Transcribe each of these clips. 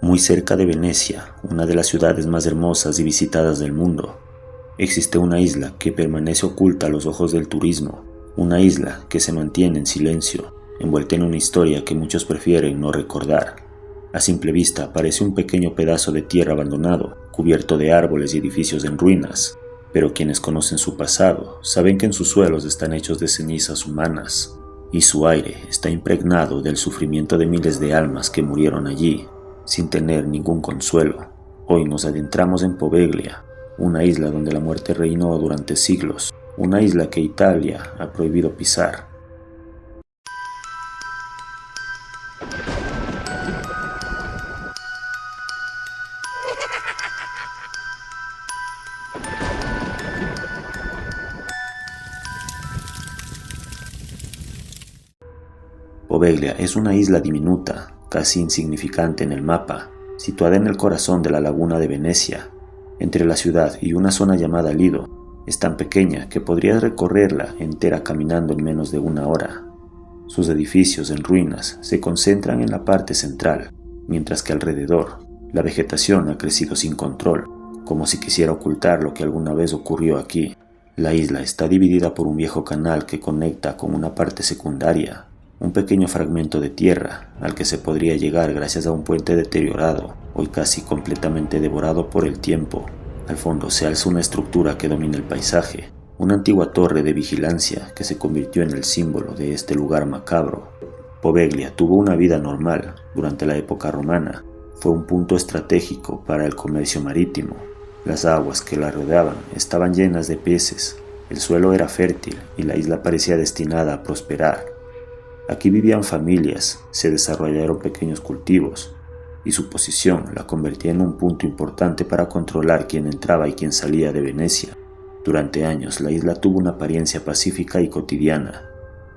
Muy cerca de Venecia, una de las ciudades más hermosas y visitadas del mundo, existe una isla que permanece oculta a los ojos del turismo, una isla que se mantiene en silencio, envuelta en una historia que muchos prefieren no recordar. A simple vista parece un pequeño pedazo de tierra abandonado, cubierto de árboles y edificios en ruinas, pero quienes conocen su pasado saben que en sus suelos están hechos de cenizas humanas, y su aire está impregnado del sufrimiento de miles de almas que murieron allí, sin tener ningún consuelo. Hoy nos adentramos en Poveglia, una isla donde la muerte reinó durante siglos, una isla que Italia ha prohibido pisar. Poveglia es una isla diminuta, casi insignificante en el mapa, situada en el corazón de la laguna de Venecia, entre la ciudad y una zona llamada Lido. Es tan pequeña que podrías recorrerla entera caminando en menos de una hora. Sus edificios en ruinas se concentran en la parte central, mientras que alrededor la vegetación ha crecido sin control, como si quisiera ocultar lo que alguna vez ocurrió aquí. La isla está dividida por un viejo canal que conecta con una parte secundaria, un pequeño fragmento de tierra al que se podría llegar gracias a un puente deteriorado, hoy casi completamente devorado por el tiempo. Al fondo se alza una estructura que domina el paisaje, una antigua torre de vigilancia que se convirtió en el símbolo de este lugar macabro. Poveglia tuvo una vida normal durante la época romana. Fue un punto estratégico para el comercio marítimo. Las aguas que la rodeaban estaban llenas de peces, el suelo era fértil y la isla parecía destinada a prosperar. Aquí vivían familias, se desarrollaron pequeños cultivos, y su posición la convertía en un punto importante para controlar quién entraba y quién salía de Venecia. Durante años la isla tuvo una apariencia pacífica y cotidiana,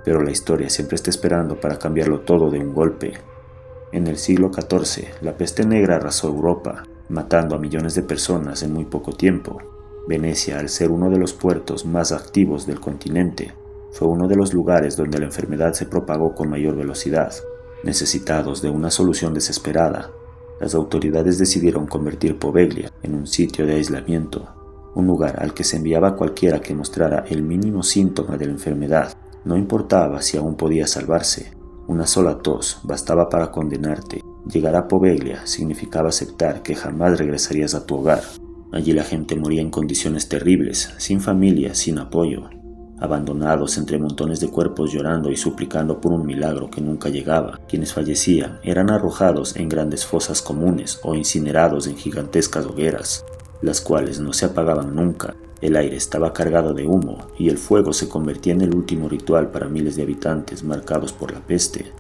pero la historia siempre está esperando para cambiarlo todo de un golpe. En el siglo XIV, la peste negra arrasó Europa, matando a millones de personas en muy poco tiempo. Venecia, al ser uno de los puertos más activos del continente, fue uno de los lugares donde la enfermedad se propagó con mayor velocidad. Necesitados de una solución desesperada, las autoridades decidieron convertir Poveglia en un sitio de aislamiento, un lugar al que se enviaba cualquiera que mostrara el mínimo síntoma de la enfermedad. No importaba si aún podía salvarse, una sola tos bastaba para condenarte. Llegar a Poveglia significaba aceptar que jamás regresarías a tu hogar. Allí la gente moría en condiciones terribles, sin familia, sin apoyo, abandonados entre montones de cuerpos llorando y suplicando por un milagro que nunca llegaba. Quienes fallecían eran arrojados en grandes fosas comunes o incinerados en gigantescas hogueras, las cuales no se apagaban nunca. El aire estaba cargado de humo y el fuego se convertía en el último ritual para miles de habitantes marcados por la peste.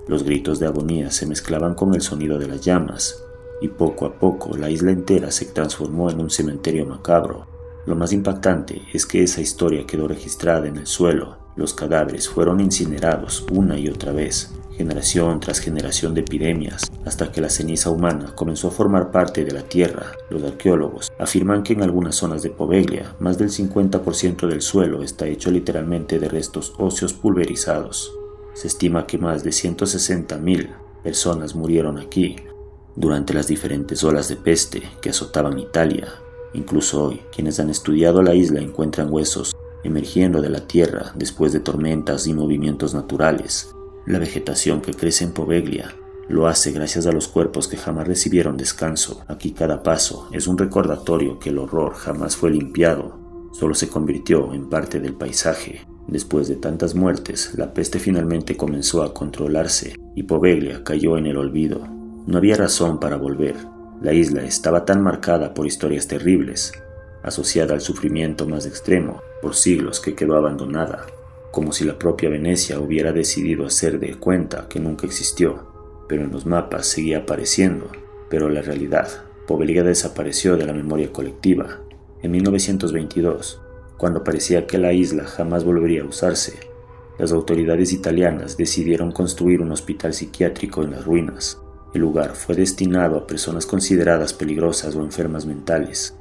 Los gritos de agonía se mezclaban con el sonido de las llamas, y poco a poco la isla entera se transformó en un cementerio macabro. Lo más impactante es que esa historia quedó registrada en el suelo. Los cadáveres fueron incinerados una y otra vez, generación tras generación de epidemias, hasta que la ceniza humana comenzó a formar parte de la tierra. Los arqueólogos afirman que en algunas zonas de Poveglia, más del 50% del suelo está hecho literalmente de restos óseos pulverizados. Se estima que más de 160.000 personas murieron aquí durante las diferentes olas de peste que azotaban Italia. Incluso hoy, quienes han estudiado la isla encuentran huesos emergiendo de la tierra después de tormentas y movimientos naturales. La vegetación que crece en Poveglia lo hace gracias a los cuerpos que jamás recibieron descanso. Aquí cada paso es un recordatorio que el horror jamás fue limpiado, solo se convirtió en parte del paisaje. Después de tantas muertes, la peste finalmente comenzó a controlarse y Poveglia cayó en el olvido. No había razón para volver. La isla estaba tan marcada por historias terribles, asociada al sufrimiento más extremo por siglos, que quedó abandonada, como si la propia Venecia hubiera decidido hacer de cuenta que nunca existió. Pero en los mapas seguía apareciendo. Pero la realidad, Poveglia desapareció de la memoria colectiva. En 1922, cuando parecía que la isla jamás volvería a usarse, las autoridades italianas decidieron construir un hospital psiquiátrico en las ruinas. El lugar fue destinado a personas consideradas peligrosas o enfermas mentales,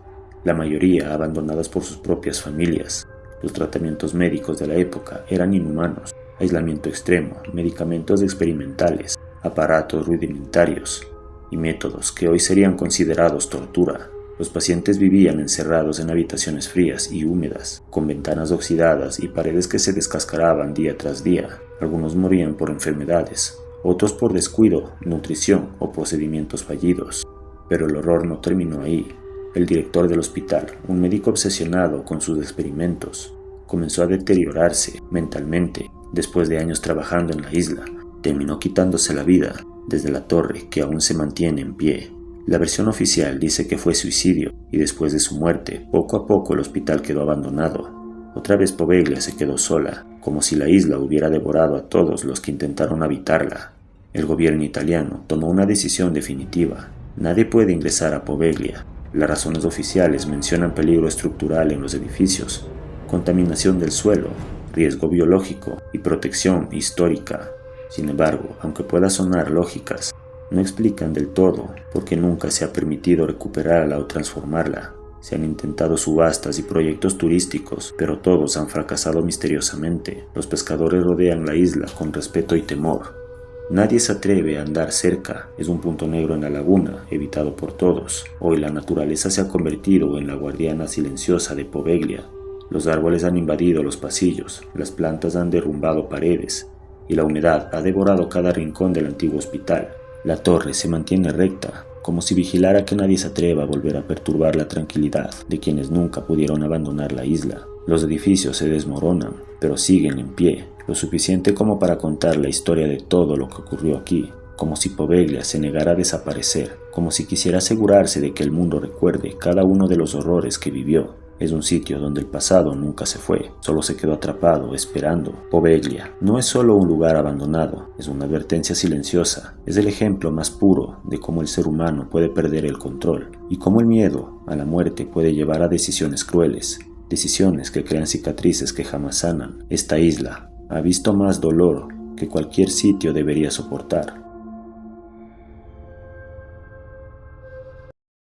la mayoría abandonadas por sus propias familias. Los tratamientos médicos de la época eran inhumanos: aislamiento extremo, medicamentos experimentales, aparatos rudimentarios. y métodos que hoy serían considerados tortura. Los pacientes vivían encerrados en habitaciones frías y húmedas, con ventanas oxidadas y paredes que se descascaraban día tras día. Algunos morían por enfermedades, otros por descuido, nutrición o procedimientos fallidos. Pero el horror no terminó ahí. El director del hospital, un médico obsesionado con sus experimentos, comenzó a deteriorarse mentalmente después de años trabajando en la isla. Terminó quitándose la vida desde la torre, que aún se mantiene en pie. La versión oficial dice que fue suicidio y después de su muerte, poco a poco el hospital quedó abandonado. Otra vez Poveglia se quedó sola, como si la isla hubiera devorado a todos los que intentaron habitarla. El gobierno italiano tomó una decisión definitiva. Nadie puede ingresar a Poveglia. Las razones oficiales mencionan peligro estructural en los edificios, contaminación del suelo, riesgo biológico y protección histórica. Sin embargo, aunque pueda sonar lógicas, no explican del todo por qué nunca se ha permitido recuperarla o transformarla. Se han intentado subastas y proyectos turísticos, pero todos han fracasado misteriosamente. Los pescadores rodean la isla con respeto y temor. Nadie se atreve a andar cerca, es un punto negro en la laguna, evitado por todos. Hoy la naturaleza se ha convertido en la guardiana silenciosa de Poveglia. Los árboles han invadido los pasillos, las plantas han derrumbado paredes, y la humedad ha devorado cada rincón del antiguo hospital. La torre se mantiene recta, como si vigilara que nadie se atreva a volver a perturbar la tranquilidad de quienes nunca pudieron abandonar la isla. Los edificios se desmoronan, pero siguen en pie, lo suficiente como para contar la historia de todo lo que ocurrió aquí, como si Poveglia se negara a desaparecer, como si quisiera asegurarse de que el mundo recuerde cada uno de los horrores que vivió. Es un sitio donde el pasado nunca se fue, solo se quedó atrapado, esperando. Poveglia no es solo un lugar abandonado, es una advertencia silenciosa. Es el ejemplo más puro de cómo el ser humano puede perder el control y cómo el miedo a la muerte puede llevar a decisiones crueles, decisiones que crean cicatrices que jamás sanan. Esta isla ha visto más dolor que cualquier sitio debería soportar.